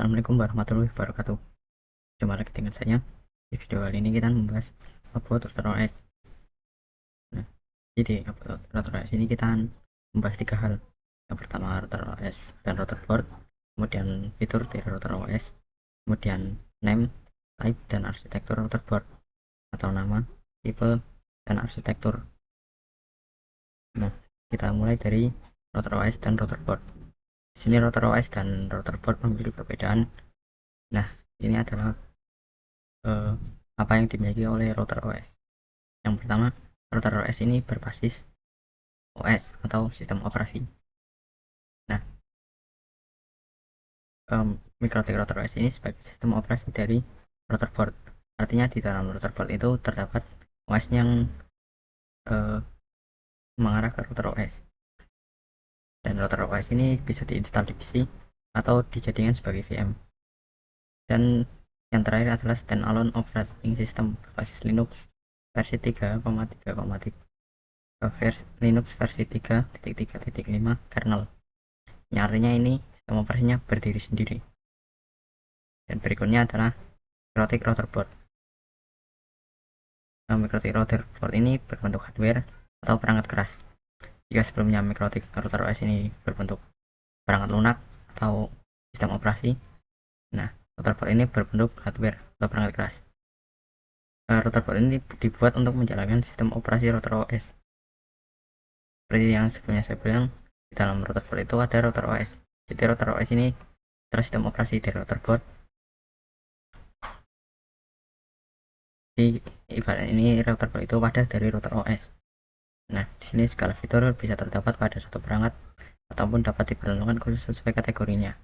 Assalamualaikum warahmatullahi wabarakatuh. Jumpa lagi dengan saya. Di video kali ini kita membahas upload router OS. Nah, jadi upload router OS ini kita membahas tiga hal. Yang pertama router OS dan router board, kemudian fitur dari router OS, kemudian name, type, dan arsitektur router board atau nama, tipe, dan arsitektur. Nah, kita mulai dari router OS dan router board. Di sini router OS dan router board memiliki perbedaan. Nah, ini adalah apa yang dimiliki oleh router OS. Yang pertama, router OS ini berbasis OS atau sistem operasi. Nah, MikroTik router OS ini sebagai sistem operasi dari router board. Artinya di dalam router board itu terdapat OS yang uh, mengarah ke router OS. Dan router OS ini bisa diinstal di PC atau dijadikan sebagai VM. Dan yang terakhir adalah standalone operating system berbasis Linux versi 3.3.3 Linux versi 3.3.5 kernel, yang artinya ini sistem operasinya berdiri sendiri. Dan berikutnya adalah MikroTik router board. MikroTik router board ini berbentuk hardware atau perangkat keras. Jika sebelumnya MikroTik router OS ini berbentuk perangkat lunak atau sistem operasi, nah router board ini berbentuk hardware atau perangkat keras. Router board ini dibuat untuk menjalankan sistem operasi router OS. Seperti yang sebelumnya saya bilang, di dalam router board itu ada router OS. Jadi router OS ini adalah sistem operasi dari router board. Di ibarat ini router board itu wadah dari router OS. Nah, di sini segala fitur bisa terdapat pada satu perangkat ataupun dapat diperuntukkan khusus sesuai kategorinya.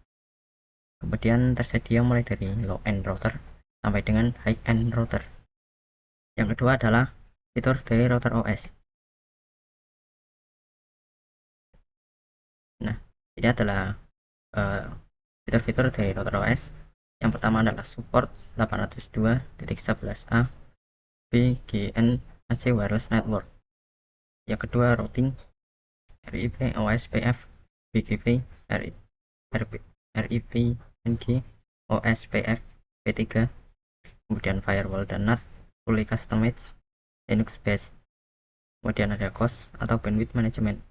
Kemudian tersedia mulai dari low end router sampai dengan high end router. Yang kedua adalah fitur dari router OS. Nah, ini adalah fitur-fitur dari router OS. Yang pertama adalah support 802.11a BGN AC Wireless Network. Yang kedua routing RIP OSPF BGP RIP NG OSPF P3. Kemudian firewall dan NAT fully customized Linux based. Kemudian ada cost atau bandwidth management.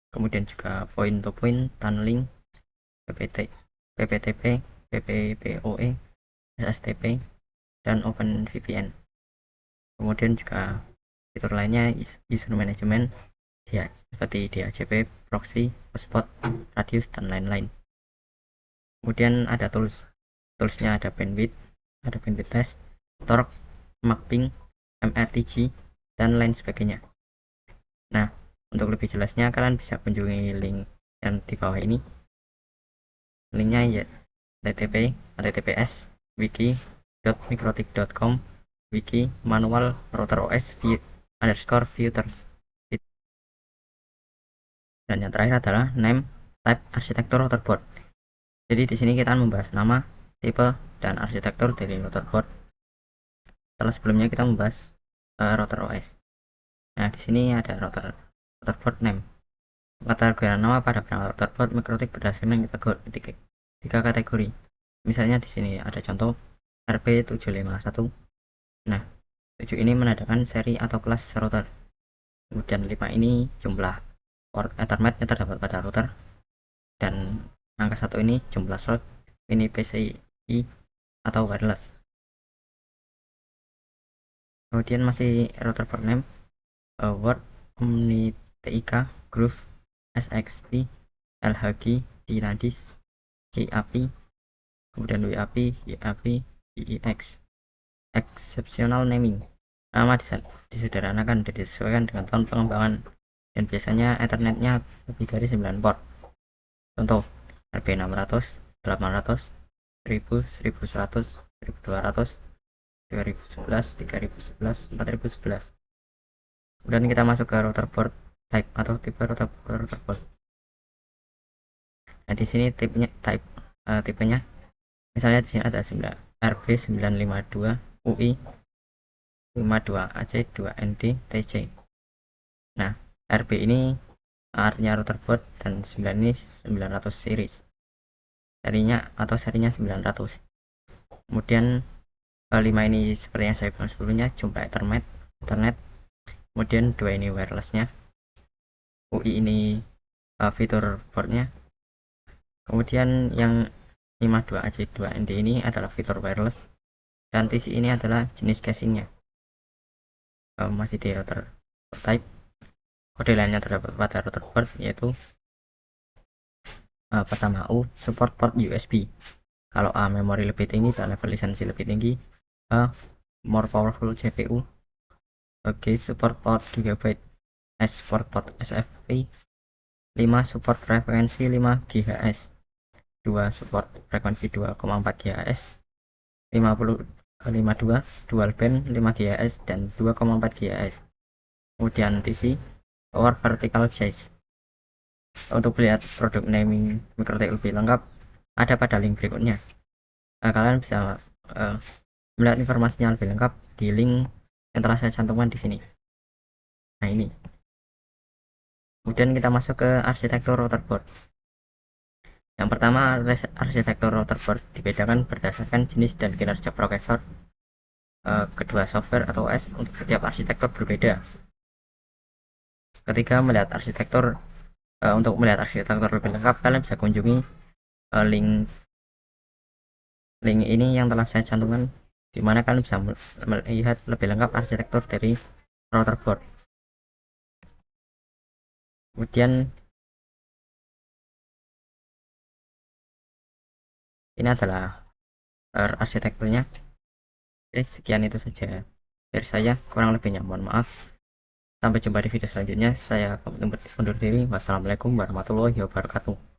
Kemudian juga point to point tunneling PPTP PPPoE SSTP dan OpenVPN. Kemudian juga fitur lainnya user management seperti DHCP, proxy, hotspot, radius, dan lain-lain. Kemudian ada toolsnya ada bandwidth test, torque, mapping, MRTG, dan lain sebagainya. Nah, untuk lebih jelasnya kalian bisa kunjungi link yang di bawah ini. Linknya ya https wiki.mikrotik.com wiki manual router OS _filters. Dan yang terakhir adalah name, type, arsitektur router board. Jadi di sini kita membahas nama, tipe, dan arsitektur dari router board. Setelah sebelumnya kita membahas router OS. Nah, di sini ada router board name. Kategori nama pada perangkat router board MikroTik berdasarkan tiga kategori. Misalnya di sini ada contoh RP751. Nah, 7 ini menandakan seri atau kelas router. Kemudian 5 ini jumlah port Ethernet yang terdapat pada router. Dan angka 1 ini jumlah slot ini PCI atau wireless. Kemudian masih router board name Word, OmniTIK, Groove, SXT, LHG, Dynadis, CAP, kemudian WAP, YAP, IEX. Exceptional naming. Nama disederhanakan dan disesuaikan dengan tahun pengembangan dan biasanya Ethernetnya lebih dari 9 port. Contoh RP600, 800, 1000, 1100, 1200, 2011, 3011, 4011. Kemudian kita masuk ke router board type atau tipe router board. Nah, di sini tipenya misalnya di sini ada RB952 UI 52AC2ND TC. Nah, RB ini artinya router board dan 9 ini 900 series. serinya 900. Kemudian 5 ini seperti yang saya bilang sebelumnya, jumlah Ethernet. Kemudian 2 ini wirelessnya, UI ini fitur boardnya. Kemudian yang 52AC2ND ini adalah fitur wireless, dan TC ini adalah jenis casingnya, masih di router type. Kode lainnya terdapat pada router board, yaitu pertama U, support port USB. Kalau A, memori lebih tinggi dan level lisensi lebih tinggi. A, more powerful CPU. Oke, support port GB. S, support port SFP. 5, support frekuensi 5 GHz. 2, support frekuensi 2,4 GHz. 52 dual band 5 GHz dan 2,4 GHz. Kemudian TC, power vertical size. Untuk melihat produk naming MikroTik lebih lengkap, ada pada link berikutnya. Kalian bisa melihat informasinya lebih lengkap di link yang telah saya cantumkan di sini. Nah, ini. Kemudian kita masuk ke arsitektur router board. Yang pertama, arsitektur router board dibedakan berdasarkan jenis dan kinerja prosesor. Kedua, software atau OS untuk setiap arsitektur berbeda. Ketika melihat arsitektur, untuk melihat arsitektur lebih lengkap, kalian bisa kunjungi link ini yang telah saya cantumkan, di mana kalian bisa melihat lebih lengkap arsitektur dari router board. Kemudian ini adalah arsitekturnya. Oke, sekian itu saja dari saya, kurang lebihnya mohon maaf. Sampai jumpa di video selanjutnya. Saya undur diri. Wassalamualaikum warahmatullahi wabarakatuh.